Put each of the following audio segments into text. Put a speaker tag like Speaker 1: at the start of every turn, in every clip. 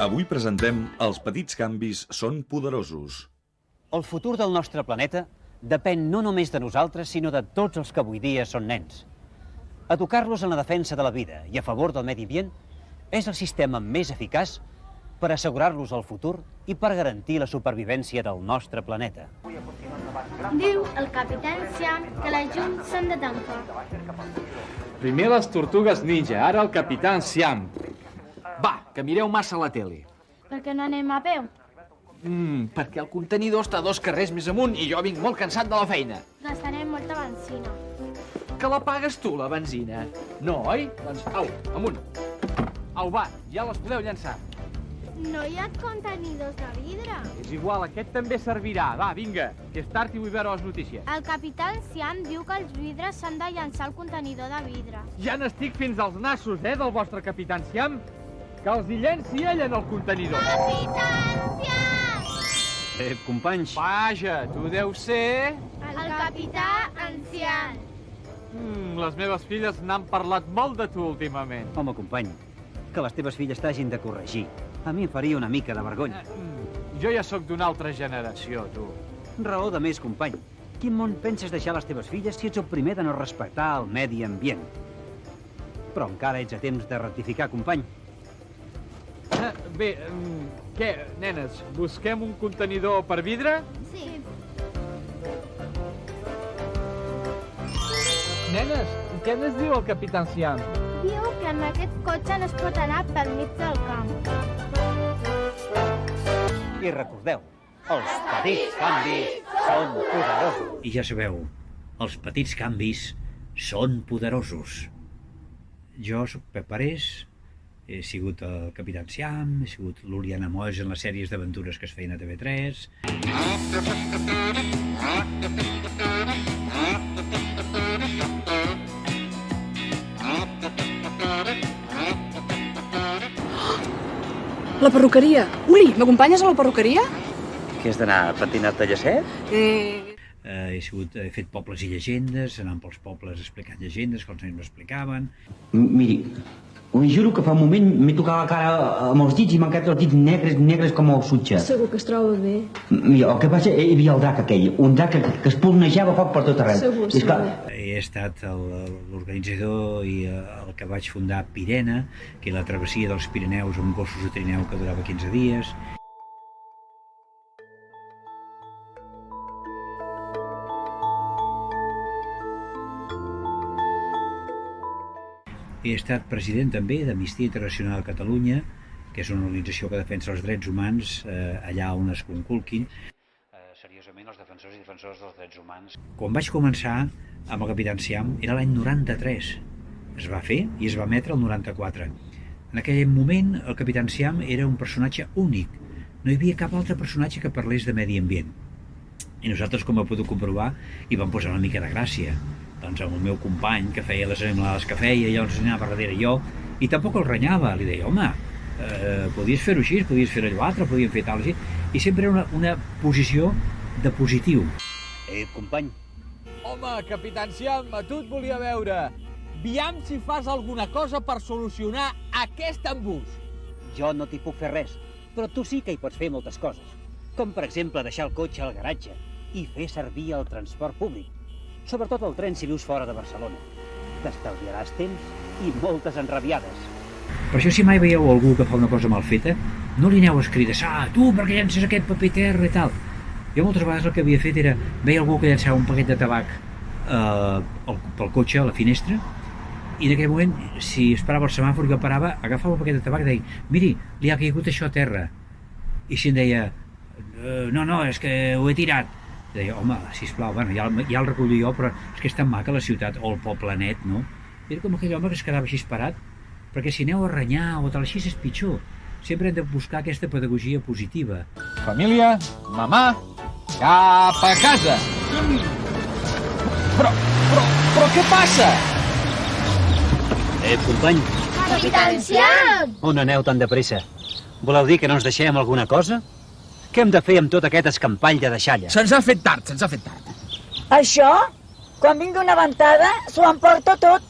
Speaker 1: Avui presentem Els petits canvis són poderosos.
Speaker 2: El futur del nostre planeta depèn no només de nosaltres, sinó de tots els que avui dia són nens. Educar-los en la defensa de la vida i a favor del medi ambient és el sistema més eficaç per assegurar-los el futur i per garantir la supervivència del nostre planeta.
Speaker 3: Diu el capità Siam que les llums s'han de tancar.
Speaker 4: Primer les tortugues ninja, ara el capità Siam. Va, que mireu massa la tele.
Speaker 3: Per què no anem a peu?
Speaker 4: Perquè el contenidor està 2 carrers més amunt i jo vinc molt cansat de la feina.
Speaker 3: Gastarem molta benzina.
Speaker 4: Que la pagues tu, la benzina? No, oi? Doncs au, amunt. Au, va, ja les podeu llançar.
Speaker 3: No hi ha contenidors de vidre.
Speaker 4: És igual, aquest també servirà. Va, vinga, que és tard i vull veure les notícies.
Speaker 3: El capità Siam diu que els vidres s'han de llançar al contenidor de vidre.
Speaker 4: Ja n'estic fins als nassos, del vostre capità Siam. Que els hi llenci ell en el contenidor.
Speaker 3: Capità Siam!
Speaker 2: Companys,
Speaker 4: Vaja, tu deus ser...
Speaker 3: El capità Siam.
Speaker 4: Les meves filles n'han parlat molt de tu últimament.
Speaker 2: home, company, que les teves filles t'hagin de corregir. A mi em faria una mica de vergonya.
Speaker 4: Jo ja sóc d'una altra generació, tu.
Speaker 2: Raó de més, company. Quin món penses deixar les teves filles si ets el primer de no respectar el medi ambient? Però encara ets a temps de rectificar, company.
Speaker 4: Bé, què, nenes, busquem un contenidor per vidre?
Speaker 3: Sí.
Speaker 4: Nenes, què ens diu el capità Siam?
Speaker 3: Diu que amb aquest cotxe no es pot anar pel mig del camp.
Speaker 2: I recordeu, els petits canvis són poderosos.
Speaker 5: I ja sabeu, els petits canvis són poderosos. Jo soc Pep Parés, he sigut el capità Siam, he sigut l'Oriana Moix en les sèries d'aventures que es feien a TV3.
Speaker 6: La perruqueria. Uli, m'acompanyes a la perruqueria?
Speaker 2: Què has d'anar pentinat de llacet?
Speaker 5: He fet pobles i llegendes, anant pels pobles explicant llegendes, que els nens m'explicaven.
Speaker 7: Miri, us juro que fa un moment m'he tocat la cara amb els dits i m'han quedat els dits negres com el sutge.
Speaker 6: Segur que es troba bé.
Speaker 7: Mira, el que passa, hi havia el drac aquell, un drac que espolnejava foc per tot arreu.
Speaker 6: Segur,
Speaker 7: I és clar,
Speaker 5: He estat l'organitzador i el que vaig fundar Pirena, que és la travessia dels Pirineus amb gossos de trineu que durava 15 dies. He estat president també d'Amnistia Internacional a Catalunya, que és una organització que defensa els drets humans allà on es conculquin. Seriosament, els defensors i defensores dels drets humans. Quan vaig començar amb el capità Siam era l'any 93. Es va fer i es va emetre el 94. En aquell moment el capità Siam era un personatge únic. No hi havia cap altre personatge que parlés de medi ambient. I nosaltres, com heu pogut comprovar, hi vam posar una mica de gràcia. Doncs amb el meu company que feia les animalades que feia, llavors anava per darrere jo, i tampoc el renyava, li deia, home, podies fer-ho així, podies fer allò altre, podíem fer tal, així, i sempre era una posició de positiu.
Speaker 2: Company,
Speaker 4: Home, capità Siam, a tu et volia veure. Viam si fas alguna cosa per solucionar aquest embús.
Speaker 2: jo no t'hi puc fer res, però tu sí que hi pots fer moltes coses. Com, per exemple, deixar el cotxe al garatge i fer servir el transport públic. Sobretot el tren si vius fora de Barcelona. T'estalviaràs temps i moltes enrabiades.
Speaker 5: Per això, si mai veieu algú que fa una cosa mal feta, no li aneu a cridar, tu, perquè llences aquest paper terra i tal. Jo moltes vegades el que havia fet era veia algú que llançava un paquet de tabac pel cotxe, a la finestra, i en aquell moment, si esperava el semàfor, jo parava, agafava el paquet de tabac i deia, miri, li ha caigut això a terra. I si em deia, no, és que ho he tirat. Deia, home, sisplau, bueno, ja el recollo jo, però és que és tan maca la ciutat, o el poblenet, no? Era com aquell home que es quedava així parat, perquè si aneu a renyar o tal així és pitjor. Sempre hem de buscar aquesta pedagogia positiva.
Speaker 4: Família, mamà, cap a casa. Però què passa?
Speaker 2: Company,
Speaker 3: Capità Siam!
Speaker 2: on aneu tan de pressa? Voleu dir que no ens deixem alguna cosa? Què hem de fer amb tot aquest escampall de deixalla?
Speaker 4: Se'ns ha fet tard.
Speaker 8: Això? Quan vingui una ventada, s'ho emporta tot.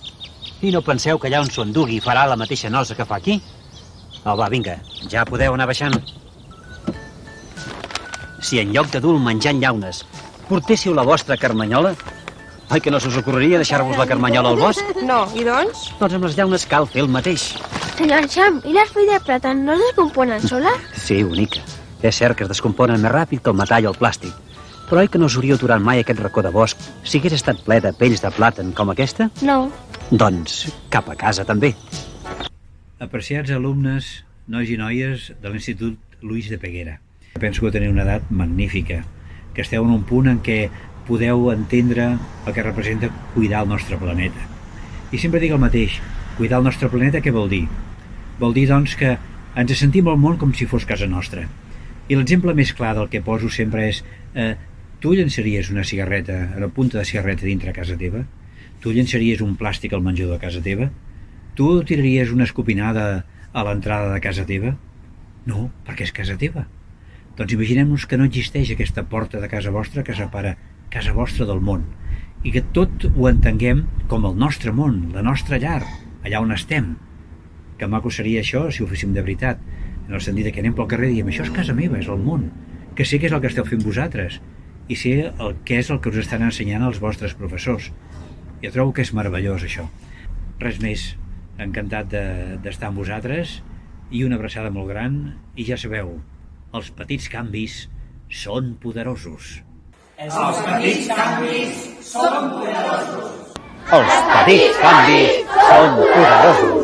Speaker 2: I no penseu que allà on s'ho endugui farà la mateixa nosa que fa aquí? Oh, va, vinga, ja podeu anar baixant. Si en lloc de dur menjant llaunes portéssiu la vostra carmanyola, oi que no se us ocorreria deixar-vos la carmanyola al bosc?
Speaker 9: No, i doncs?
Speaker 2: Doncs amb les llaunes cal fer el mateix.
Speaker 3: Senyor Xam, i les fulles de plàtan no es descomponen soles?
Speaker 2: Sí, bonica. És cert que es descomponen més ràpid que el metall o el plàstic. Però oi que no us hauríeu aturat mai aquest racó de bosc si hagués estat ple de pells de plàtan com aquesta?
Speaker 3: No.
Speaker 2: Doncs cap a casa també.
Speaker 5: Apreciats alumnes, nois i noies de l'Institut Luis de Peguera. Penso que teniu una edat magnífica, que esteu en un punt en què podeu entendre el que representa cuidar el nostre planeta. I sempre dic el mateix, cuidar el nostre planeta què vol dir? Vol dir, doncs, que ens sentim al món com si fos casa nostra. I l'exemple més clar del que poso sempre és tu llançaries una cigarreta, una punta de cigarreta dintre casa teva? Tu llançaries un plàstic al menjador de casa teva? Tu tiraries una escopinada a l'entrada de casa teva? No, perquè és casa teva. Doncs imaginem-nos que no existeix aquesta porta de casa vostra que separa casa vostra del món i que tot ho entenguem com el nostre món, la nostra llar, allà on estem. Que maco seria això si ho féssim de veritat, en el sentit que anem pel carrer i diem això és casa meva, és el món, que sé que és el que esteu fent vosaltres i sé què és el que us estan ensenyant els vostres professors. Jo trobo que és meravellós això. Res més, encantat d'estar amb vosaltres i una abraçada molt gran i ja sabeu, els petits canvis són poderosos.
Speaker 2: Els petits canvis són poderosos. Els petits canvis són poderosos.